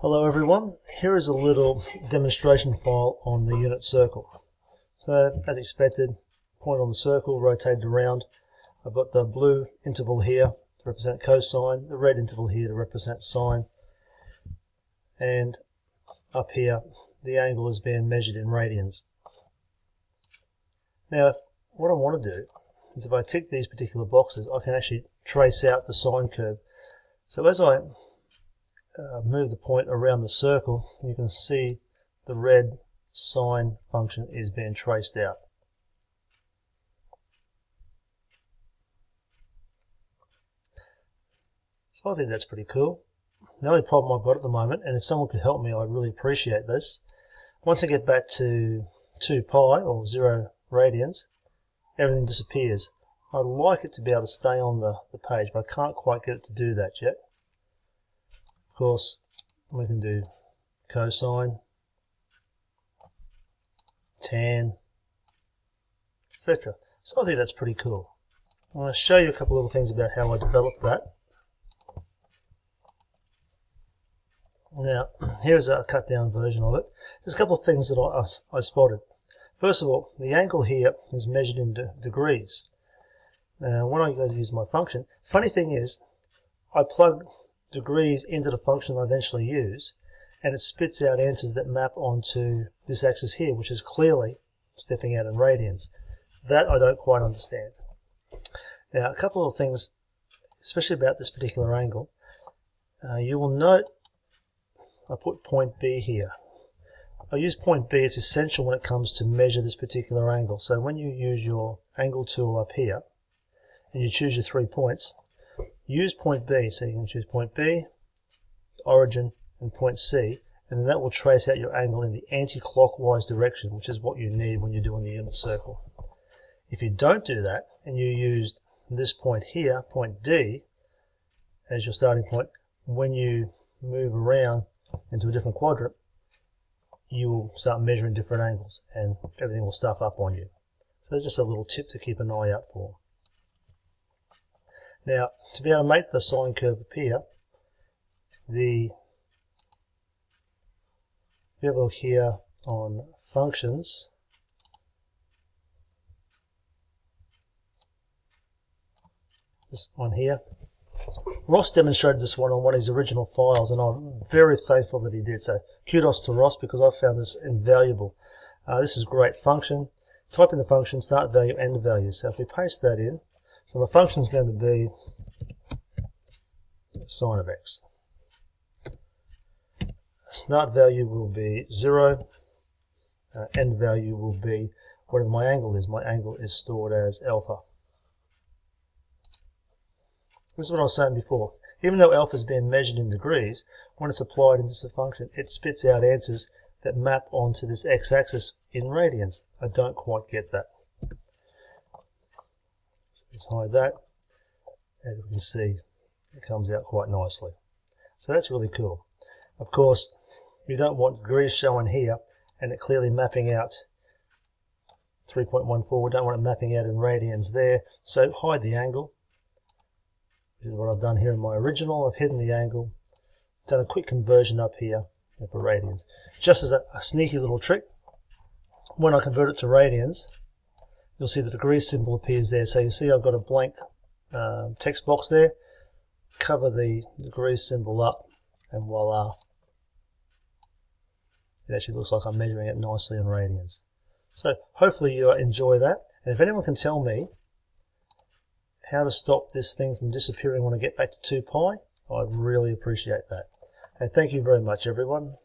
Hello everyone, here is a little demonstration file on the unit circle. So as expected, point on the circle, rotated around. I've got the blue interval here to represent cosine, the red interval here to represent sine, and up here the angle is being measured in radians. Now what I want to do is if I tick these particular boxes I can actually trace out the sine curve. So as I move the point around the circle, you can see the red sine function is being traced out. So I think that's pretty cool. The only problem I've got at the moment, and if someone could help me I'd really appreciate this, once I get back to 2 pi or 0 radians, everything disappears. I'd like it to be able to stay on the page, but I can't quite get it to do that yet. Of course, we can do cosine, tan, etc. So I think that's pretty cool. I'm going to show you a couple of little things about how I developed that. Now, here's a cut down version of it. There's a couple of things that I spotted. First of all, the angle here is measured in degrees. Now, when I go to use my function, funny thing is, I plug degrees into the function I eventually use, and it spits out answers that map onto this axis here, which is clearly stepping out in radians. That I don't quite understand. Now, a couple of things, especially about this particular angle. You will note I put point B here. I use point B, it's essential when it comes to measure this particular angle. So when you use your angle tool up here, and you choose your 3 points, use point B. So you can choose point B, origin, and point C, and then that will trace out your angle in the anti-clockwise direction, which is what you need when you're doing the unit circle. If you don't do that, and you used this point here, point D, as your starting point, when you move around into a different quadrant, you will start measuring different angles, and everything will stuff up on you. So that's just a little tip to keep an eye out for. Now, to be able to make the sine curve appear, if you have a look here on functions, this one here, Ross demonstrated this one on one of his original files, and I'm very thankful that he did. So kudos to Ross, because I found this invaluable. This is a great function. Type in the function, start value, end value. So if we paste that in, so my function is going to be sine of x. Start value will be 0. End value will be whatever my angle is. My angle is stored as alpha. This is what I was saying before. Even though alpha is being measured in degrees, when it's applied into the function, it spits out answers that map onto this x-axis in radians. I don't quite get that. So let's hide that. As you can see, it comes out quite nicely. So that's really cool. Of course, you don't want degrees showing here and it clearly mapping out 3.14. We don't want it mapping out in radians there. So hide the angle. This is what I've done here in my original. I've hidden the angle, done a quick conversion up here for radians. Just as a sneaky little trick, when I convert it to radians, you'll see the degrees symbol appears there. So you see I've got a blank text box there. Cover the degrees symbol up, and voila. It actually looks like I'm measuring it nicely in radians. So hopefully you enjoy that. And if anyone can tell me how to stop this thing from disappearing when I get back to 2 pi, I'd really appreciate that. And thank you very much, everyone.